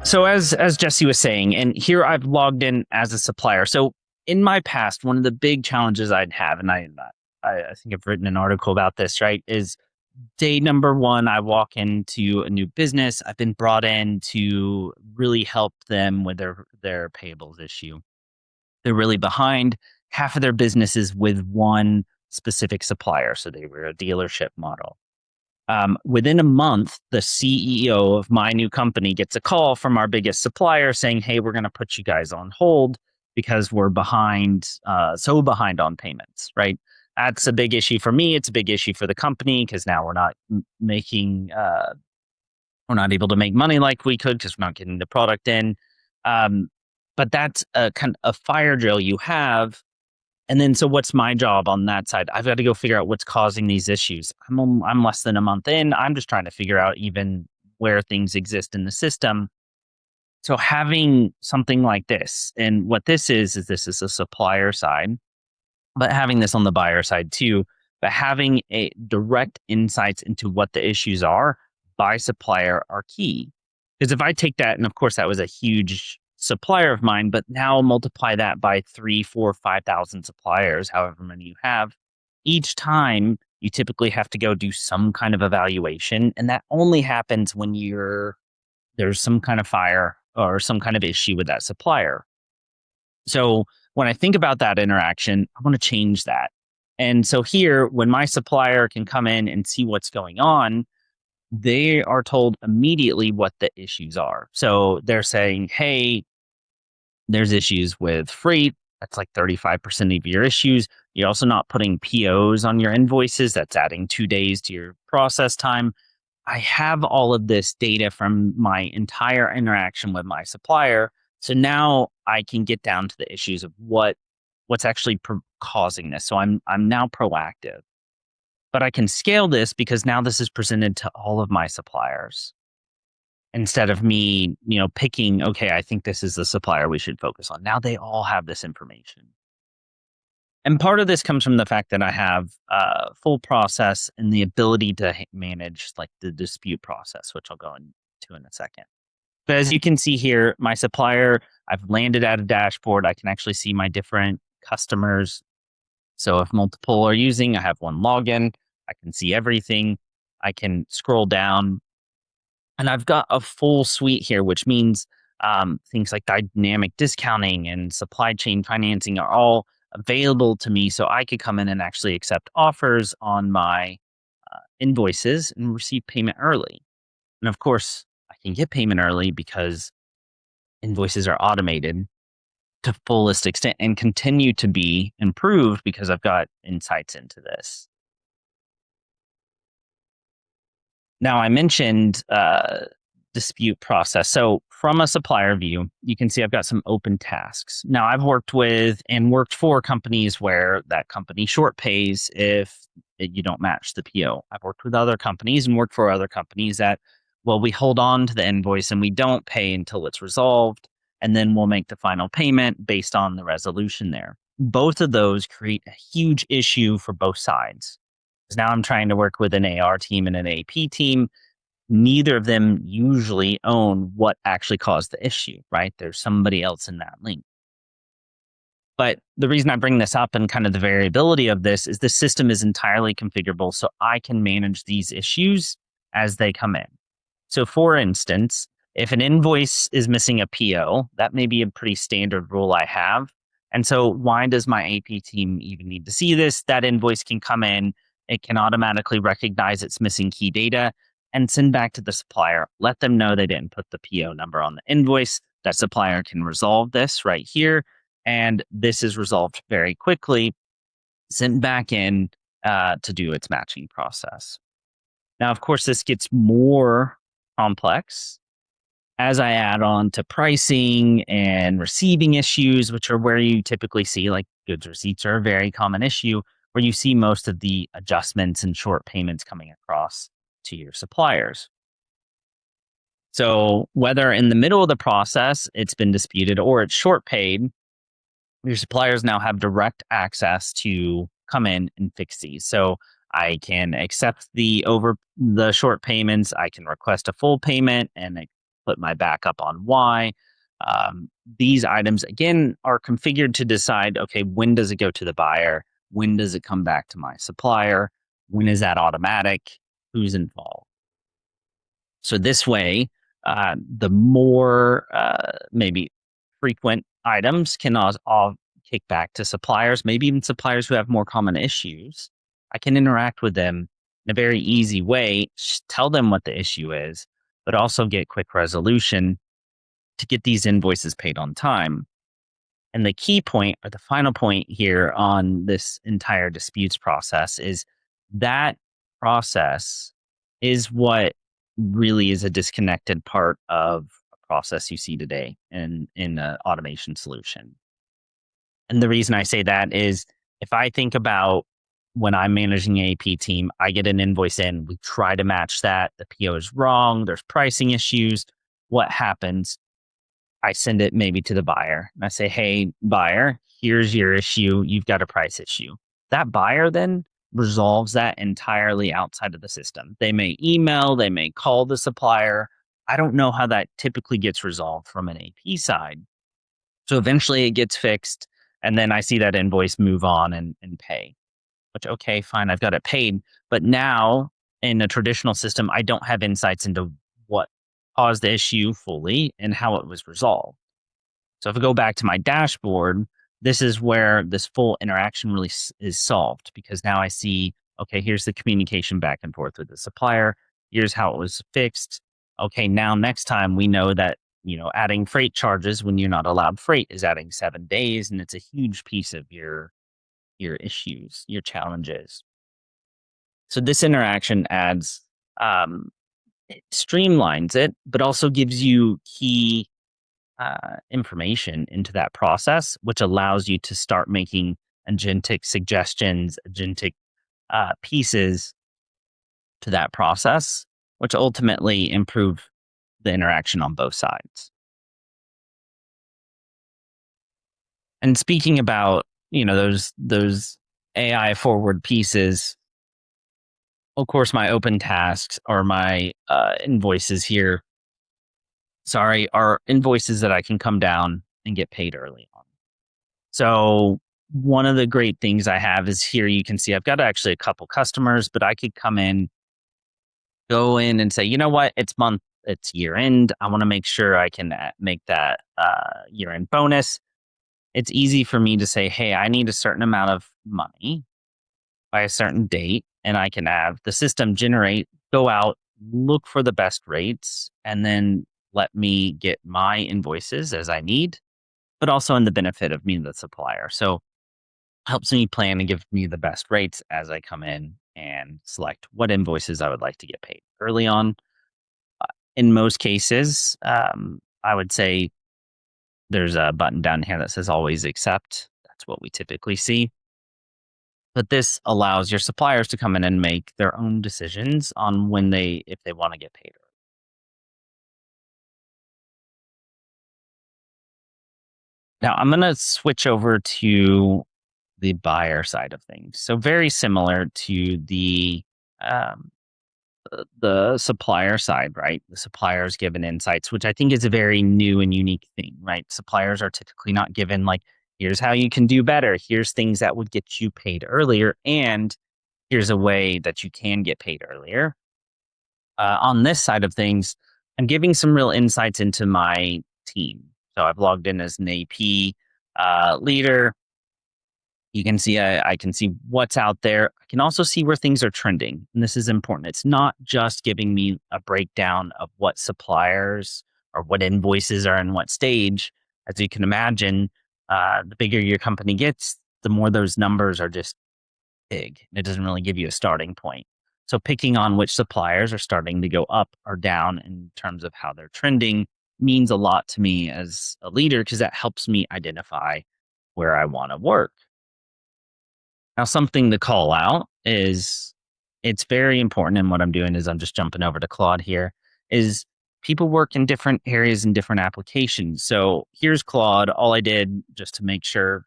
So as Jesse was saying, and here I've logged in as a supplier. So in my past, one of the big challenges I'd have, and I think I've written an article about this, right, is day number one, I walk into a new business. I've been brought in to really help them with their payables issue. They're really behind. Half of their business is with one specific supplier. So they were a dealership model. Within a month, the CEO of my new company gets a call from our biggest supplier saying, "Hey, we're going to put you guys on hold because we're behind, so behind on payments." Right? That's a big issue for me. It's a big issue for the company because now we're not making, we're not able to make money like we could because we're not getting the product in. Um, but that's a kind of a fire drill you have. And then, so what's my job on that side? I've got to go figure out what's causing these issues. I'm less than a month in. I'm just trying to figure out even where things exist in the system. So having something like this, and what this is a supplier side, but having this on the buyer side too, but having a direct insights into what the issues are by supplier are key. Because if I take that, and of course that was a huge supplier of mine, but now multiply that by 3, 4, 5,000 suppliers, however many you have, each time you typically have to go do some kind of evaluation. And that only happens when there's some kind of fire or some kind of issue with that supplier. So when I think about that interaction, I want to change that. And so here, when my supplier can come in and see what's going on, they are told immediately what the issues are. So they're saying, "Hey, there's issues with freight. That's like 35% of your issues. You're also not putting POs on your invoices. That's adding 2 days to your process time." I have all of this data from my entire interaction with my supplier. So now I can get down to the issues of what's actually causing this. So I'm now proactive. But I can scale this because now this is presented to all of my suppliers instead of me, picking, okay, I think this is the supplier we should focus on. Now they all have this information. And part of this comes from the fact that I have full process and the ability to manage like the dispute process, which I'll go into in a second. But as you can see here, my supplier, I've landed at a dashboard. I can actually see my different customers. So if multiple are using, I have one login. I can see everything. I can scroll down, and I've got a full suite here, which means things like dynamic discounting and supply chain financing are all available to me. So I could come in and actually accept offers on my invoices and receive payment early. And of course, I can get payment early because invoices are automated to fullest extent and continue to be improved because I've got insights into this. Now, I mentioned dispute process. So from a supplier view, you can see I've got some open tasks. Now, I've worked with and worked for companies where that company short pays if you don't match the PO. I've worked with other companies and worked for other companies that, well, we hold on to the invoice and we don't pay until it's resolved, and then we'll make the final payment based on the resolution there. Both of those create a huge issue for both sides. Because now I'm trying to work with an AR team and an AP team. Neither of them usually own what actually caused the issue, right? There's somebody else in that link. But the reason I bring this up and kind of the variability of this is the system is entirely configurable, so I can manage these issues as they come in. So for instance, if an invoice is missing a PO, that may be a pretty standard rule I have. And so why does my AP team even need to see this? That invoice can come in, it can automatically recognize it's missing key data and send back to the supplier. Let them know they didn't put the PO number on the invoice. That supplier can resolve this right here. And this is resolved very quickly, sent back in to do its matching process. Now, of course, this gets more complex as I add on to pricing and receiving issues, which are where you typically see, like, goods receipts are a very common issue where you see most of the adjustments and short payments coming across to your suppliers. So whether in the middle of the process it's been disputed or it's short paid, your suppliers now have direct access to come in and fix these. So I can accept the short payments. I can request a full payment and put my backup on Y. These items, again, are configured to decide, okay, when does it go to the buyer? When does it come back to my supplier? When is that automatic? Who's involved? So this way, the more maybe frequent items can all kick back to suppliers, maybe even suppliers who have more common issues. I can interact with them in a very easy way, tell them what the issue is, but also get quick resolution to get these invoices paid on time. And the key point, or the final point here on this entire disputes process, is that process is what really is a disconnected part of a process you see today in an automation solution. And the reason I say that is if I think about when I'm managing an AP team, I get an invoice in, we try to match that. The PO is wrong, there's pricing issues. What happens? I send it maybe to the buyer and I say, hey, buyer, here's your issue. You've got a price issue. That buyer then resolves that entirely outside of the system. They may email, they may call the supplier. I don't know how that typically gets resolved from an AP side. So eventually it gets fixed. And then I see that invoice move on and pay, which, okay, fine, I've got it paid. But now in a traditional system, I don't have insights into what caused the issue fully and how it was resolved. So if I go back to my dashboard, this is where this full interaction really is solved because now I see, okay, here's the communication back and forth with the supplier. Here's how it was fixed. Okay, now next time we know that, adding freight charges when you're not allowed freight is adding 7 days, and it's a huge piece of your issues, your challenges. So this interaction adds, it streamlines it, but also gives you key information into that process, which allows you to start making agentic suggestions, agentic pieces to that process, which ultimately improve the interaction on both sides. And speaking about those AI forward pieces, of course, my open tasks or my invoices here, sorry, are invoices that I can come down and get paid early on. So one of the great things I have is here you can see I've got actually a couple customers, but I could go in and say, you know what, it's year end. I want to make sure I can make that year end bonus. It's easy for me to say, hey, I need a certain amount of money by a certain date, and I can have the system go out, look for the best rates, and then let me get my invoices as I need, but also in the benefit of me, the supplier. So helps me plan and give me the best rates as I come in and select what invoices I would like to get paid early on. In most cases, I would say there's a button down here that says always accept. That's what we typically see. But this allows your suppliers to come in and make their own decisions on if they want to get paid. Now I'm going to switch over to the buyer side of things. So very similar to um, the supplier side, right? The suppliers given insights, which I think is a very new and unique thing, right? Suppliers are typically not given like, here's how you can do better. Here's things that would get you paid earlier. And here's a way that you can get paid earlier. On this side of things, I'm giving some real insights into my team. So I've logged in as an AP leader. You can see I can see what's out there. I can also see where things are trending. And this is important. It's not just giving me a breakdown of what suppliers or what invoices are in what stage. As you can imagine, the bigger your company gets, the more those numbers are just big. It doesn't really give you a starting point. So picking on which suppliers are starting to go up or down in terms of how they're trending means a lot to me as a leader because that helps me identify where I want to work. Now, something to call out is it's very important. And what I'm doing is I'm just jumping over to Claude here is people work in different areas and different applications. So here's Claude. All I did just to make sure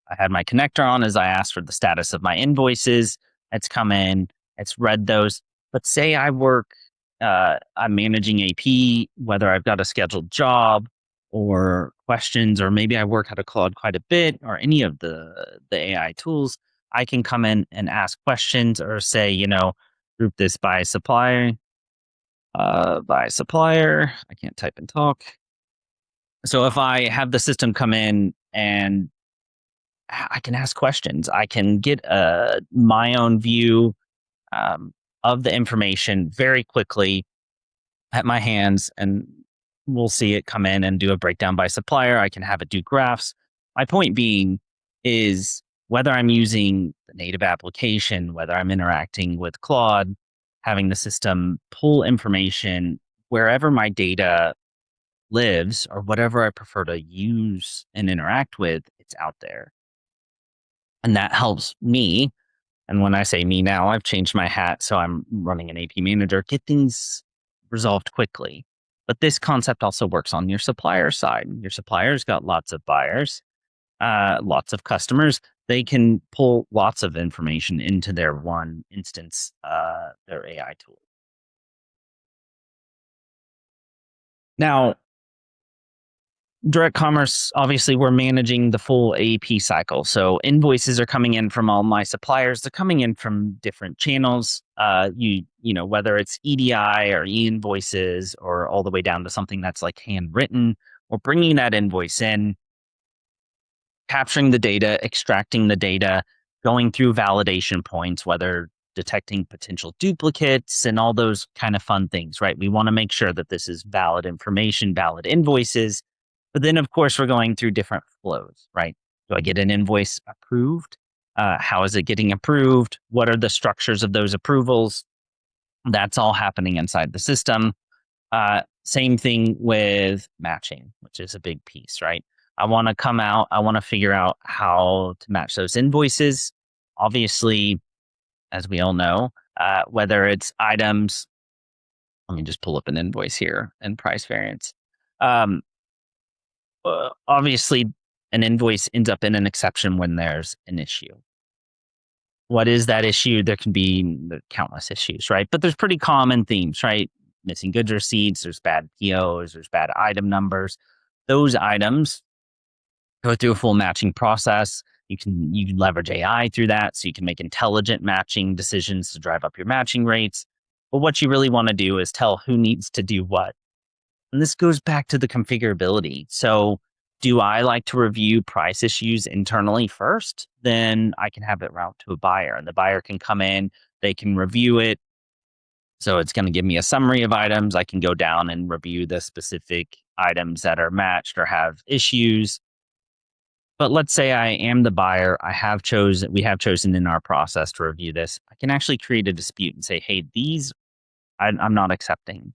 I had my connector on is I asked for the status of my invoices. It's come in, it's read those. But say I work I'm managing AP, whether I've got a scheduled job or questions, or maybe I work out of Claude quite a bit, or any of the AI tools, I can come in and ask questions or say, group this by supplier. I can't type and talk. So if I have the system come in and I can ask questions, I can get my own view of the information very quickly at my hands, and we'll see it come in and do a breakdown by supplier. I can have it do graphs. My point being is, whether I'm using the native application, whether I'm interacting with Claude, having the system pull information wherever my data lives or whatever I prefer to use and interact with, it's out there. And that helps me. And when I say me now, I've changed my hat. So I'm running an AP manager, get things resolved quickly. But this concept also works on your supplier side. Your supplier's got lots of buyers, lots of customers. They can pull lots of information into their one instance, their AI tool. Now, direct commerce, obviously, we're managing the full AP cycle. So invoices are coming in from all my suppliers. They're coming in from different channels. Whether it's EDI or e-invoices, or all the way down to something that's like handwritten, or bringing that invoice in, capturing the data, extracting the data, going through validation points, whether detecting potential duplicates and all those kind of fun things, right? We want to make sure that this is valid information, valid invoices. But then, of course, we're going through different flows, right? Do I get an invoice approved? How is it getting approved? What are the structures of those approvals? That's all happening inside the system. Same thing with matching, which is a big piece, right? I want to come out, I want to figure out how to match those invoices. Obviously, as we all know, whether it's items, let me just pull up an invoice here and price variance. Um, Obviously, an invoice ends up in an exception when there's an issue. What is that issue? There can be countless issues, right? But there's pretty common themes, right? Missing goods receipts, there's bad POs, there's bad item numbers. Those items go through a full matching process. You can leverage AI through that, so you can make intelligent matching decisions to drive up your matching rates. But what you really want to do is tell who needs to do what. And this goes back to the configurability. So, do I like to review price issues internally first? Then I can have it route to a buyer, and the buyer can come in, they can review it. So it's going to give me a summary of items. I can go down and review the specific items that are matched or have issues. But let's say I am the buyer. We have chosen in our process to review this. I can actually create a dispute and say, hey, these I'm not accepting.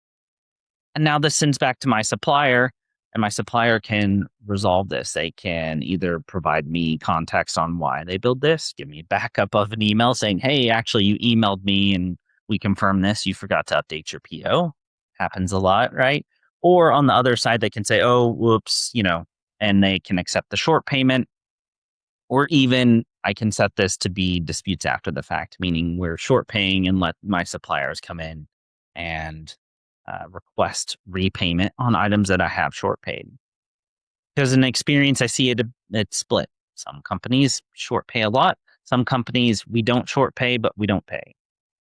And now this sends back to my supplier, and my supplier can resolve this. They can either provide me context on why they build this, give me a backup of an email saying, hey, actually, you emailed me and we confirmed this. You forgot to update your PO. Happens a lot, right? Or on the other side, they can say, oh, whoops, and they can accept the short payment. Or even I can set this to be disputes after the fact, meaning we're short paying and let my suppliers come in and request repayment on items that I have short paid. Because in experience, I see it's split. Some companies short pay a lot. Some companies, we don't short pay, but we don't pay.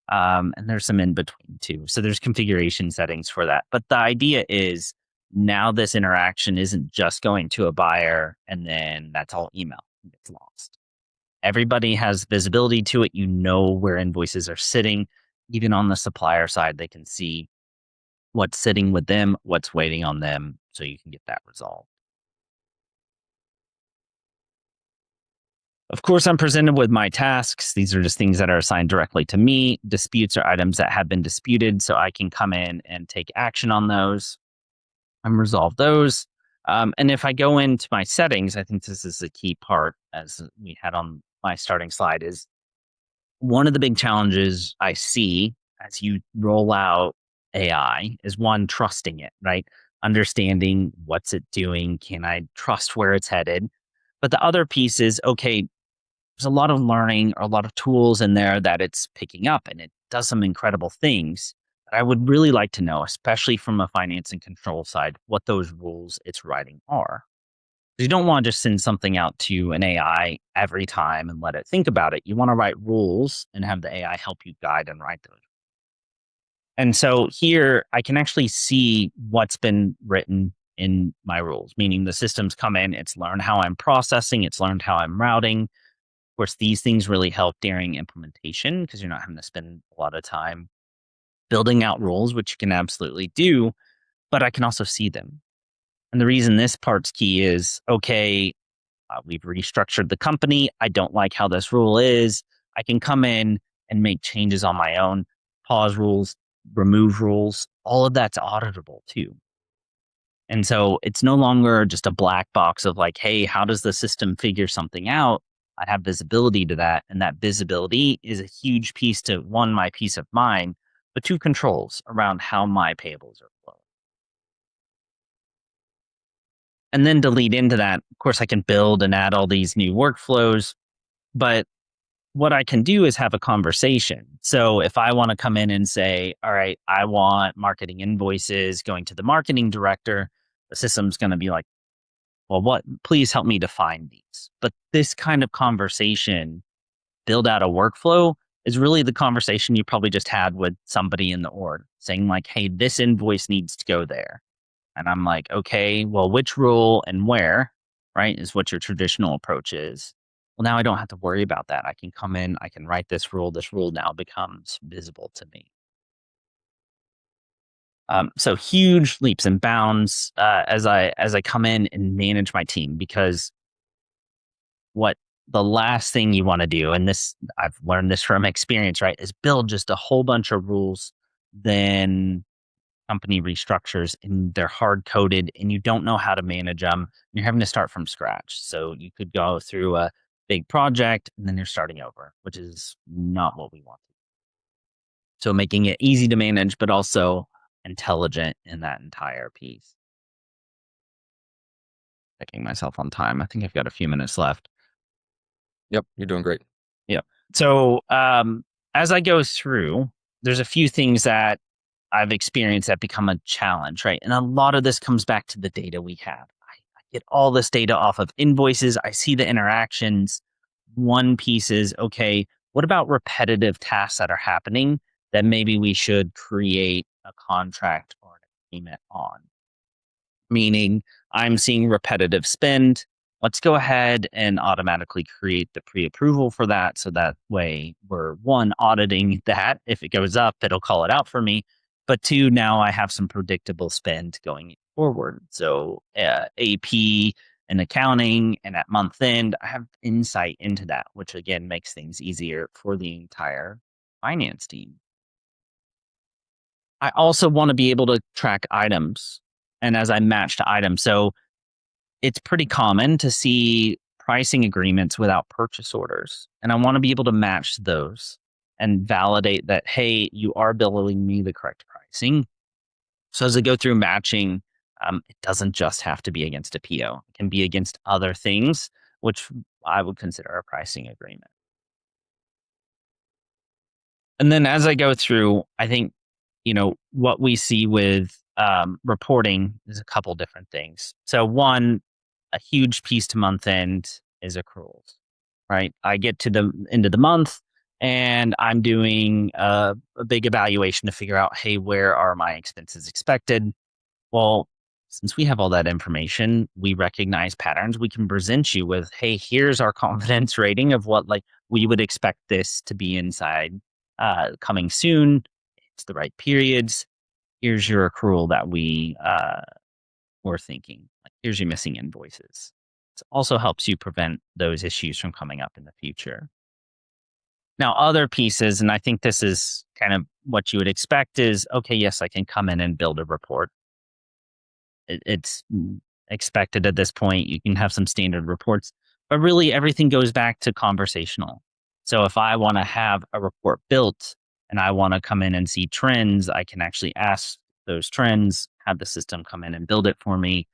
And there's some in between too. So there's configuration settings for that. But the idea is, now this interaction isn't just going to a buyer and then that's all email. It gets lost. Everybody has visibility to it. You know where invoices are sitting. Even on the supplier side, they can see what's sitting with them, what's waiting on them, so you can get that resolved. Of course, I'm presented with my tasks. These are just things that are assigned directly to me. Disputes are items that have been disputed, so I can come in and take action on those and resolve those. And if I go into my settings, I think this is the key part, as we had on my starting slide, is one of the big challenges I see as you roll out AI is, one, trusting it, right? Understanding what's it doing. Can I trust where it's headed? But the other piece is, okay, there's a lot of learning or a lot of tools in there that it's picking up and it does some incredible things. But I would really like to know, especially from a finance and control side, what those rules it's writing are. You don't want to just send something out to an AI every time and let it think about it. You want to write rules and have the AI help you guide and write those. And so here I can actually see what's been written in my rules, meaning the system's come in, it's learned how I'm processing, it's learned how I'm routing. Of course, these things really help during implementation because you're not having to spend a lot of time building out rules, which you can absolutely do, but I can also see them. And the reason this part's key is okay, we've restructured the company. I don't like how this rule is. I can come in and make changes on my own, pause rules, remove rules. All of that's auditable too. And so it's no longer just a black box of like, hey, how does the system figure something out? I have visibility to that. And that visibility is a huge piece to one, my peace of mind, but two, controls around how my payables are flowing. And then to lead into that, of course, I can build and add all these new workflows. But what I can do is have a conversation. So if I want to come in and say, all right, I want marketing invoices going to the marketing director, the system's going to be like, well, what, please help me define these. But this kind of conversation, build out a workflow, is really the conversation you probably just had with somebody in the org saying, like, hey, this invoice needs to go there. And I'm like, okay, well, which rule and where, right, is what your traditional approach is. Well, now I don't have to worry about that. I can come in, I can write this rule. This rule now becomes visible to me. So huge leaps and bounds as I come in and manage my team, because what the last thing you want to do, and this I've learned this from experience, right, is build just a whole bunch of rules, then company restructures and they're hard coded and you don't know how to manage them. You're having to start from scratch. So you could go through a big project and then you're starting over, which is not what we want. So making it easy to manage, but also intelligent in that entire piece. Checking myself on time. I think I've got a few minutes left. Yep, you're doing great. Yep. So as I go through, there's a few things that I've experienced that become a challenge, right? And a lot of this comes back to the data we have. I get all this data off of invoices. I see the interactions. One piece is, okay, what about repetitive tasks that are happening that maybe we should create a contract or an agreement on? Meaning I'm seeing repetitive spend. Let's go ahead and automatically create the pre-approval for that. So that way we're one, auditing that. If it goes up, it'll call it out for me. But two, now I have some predictable spend going forward. So AP and accounting and at month end, I have insight into that, which again makes things easier for the entire finance team. I also want to be able to track items and as I match to items. So it's pretty common to see pricing agreements without purchase orders. And I want to be able to match those and validate that, hey, you are billing me the correct pricing. So as I go through matching, it doesn't just have to be against a PO. It can be against other things, which I would consider a pricing agreement. And then as I go through, I think, what we see with reporting is a couple different things. So one, a huge piece to month end is accruals, right? I get to the end of the month and I'm doing a big evaluation to figure out, hey, where are my expenses expected? Well, since we have all that information, we recognize patterns. We can present you with, hey, here's our confidence rating of what like we would expect this to be inside coming soon. It's the right periods. Here's your accrual that we were thinking. Like, here's your missing invoices. It also helps you prevent those issues from coming up in the future. Now, other pieces, and I think this is kind of what you would expect is, okay, yes, I can come in and build a report. It's expected at this point. You can have some standard reports, but really everything goes back to conversational. So if I want to have a report built and I want to come in and see trends, I can actually ask those trends, have the system come in and build it for me.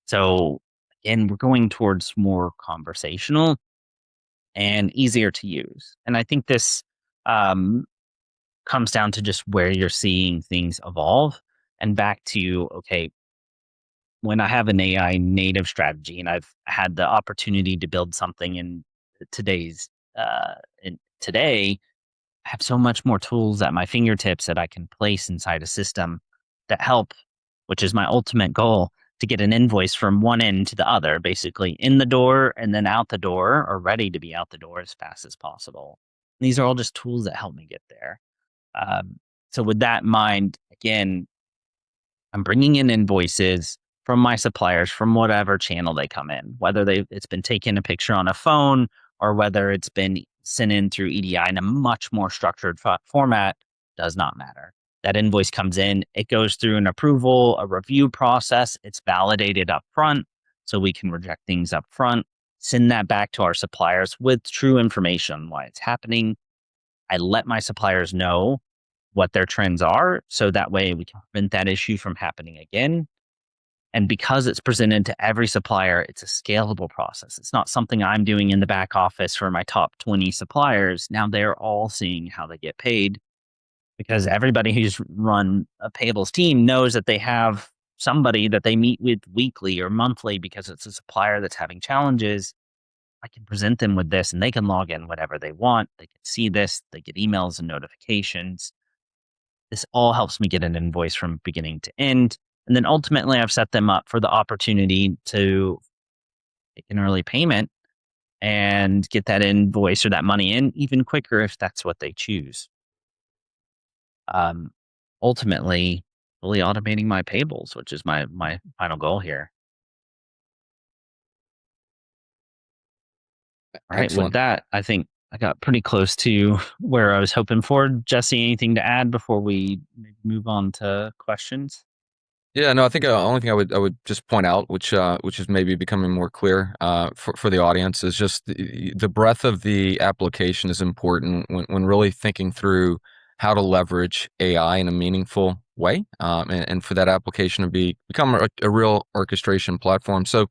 So again, we're going towards more conversational and easier to use. And I think this um, comes down to just where you're seeing things evolve and back to, okay, when I have an AI native strategy and I've had the opportunity to build something in today's in today, I have so much more tools at my fingertips that I can place inside a system that help, which is my ultimate goal, to get an invoice from one end to the other, basically in the door and then out the door, or ready to be out the door as fast as possible. These are all just tools that help me get there. So with that in mind, again, I'm bringing in invoices from my suppliers from whatever channel they come in, whether it's been taken a picture on a phone or whether it's been sent in through EDI in a much more structured format, does not matter. That invoice comes in, it goes through an approval, a review process, it's validated up front so we can reject things up front, send that back to our suppliers with true information on why it's happening. I let my suppliers know what their trends are so that way we can prevent that issue from happening again. And because it's presented to every supplier, it's a scalable process. It's not something I'm doing in the back office for my top 20 suppliers. Now they're all seeing how they get paid because everybody who's run a payables team knows that they have somebody that they meet with weekly or monthly because it's a supplier that's having challenges. I can present them with this and they can log in whatever they want. They can see this, they get emails and notifications. This all helps me get an invoice from beginning to end. And then ultimately, I've set them up for the opportunity to make an early payment and get that invoice or that money in even quicker if that's what they choose. Um, Ultimately, fully automating my payables, which is my final goal here. All right, with Excellent. that, I think I got pretty close to where I was hoping for. Jesse, anything to add before we move on to questions? Yeah, no, I think the only thing I would just point out, which is maybe becoming more clear for the audience, is just the breadth of the application is important when really thinking through how to leverage AI in a meaningful way, and for that application to become a real orchestration platform. So,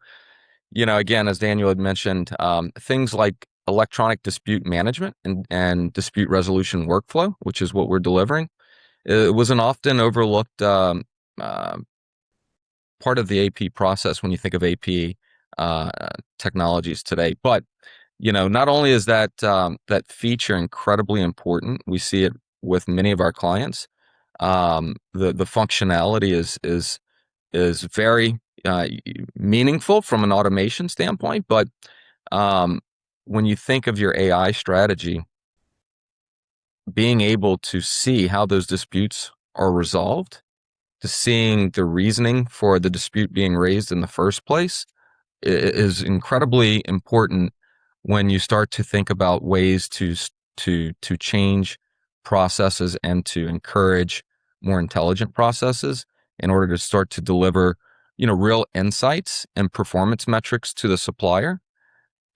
again, as Daniel had mentioned, things like electronic dispute management and dispute resolution workflow, which is what we're delivering, it was an often overlooked uh, part of the AP process when you think of AP uh, technologies today. But not only is that feature incredibly important, we see it with many of our clients. The functionality is very meaningful from an automation standpoint. But when you think of your AI strategy, being able to see how those disputes are resolved, to seeing the reasoning for the dispute being raised in the first place is incredibly important when you start to think about ways to change processes and to encourage more intelligent processes in order to start to deliver real insights and performance metrics to the supplier.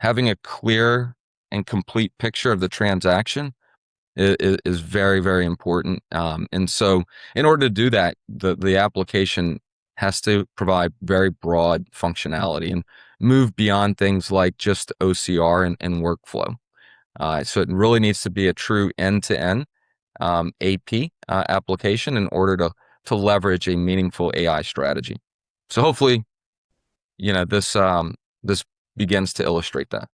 Having a clear and complete picture of the transaction is very, very important. And so in order to do that, the application has to provide very broad functionality and move beyond things like just OCR and workflow. So it really needs to be a true end-to-end AP application in order to leverage a meaningful AI strategy. So hopefully, this begins to illustrate that.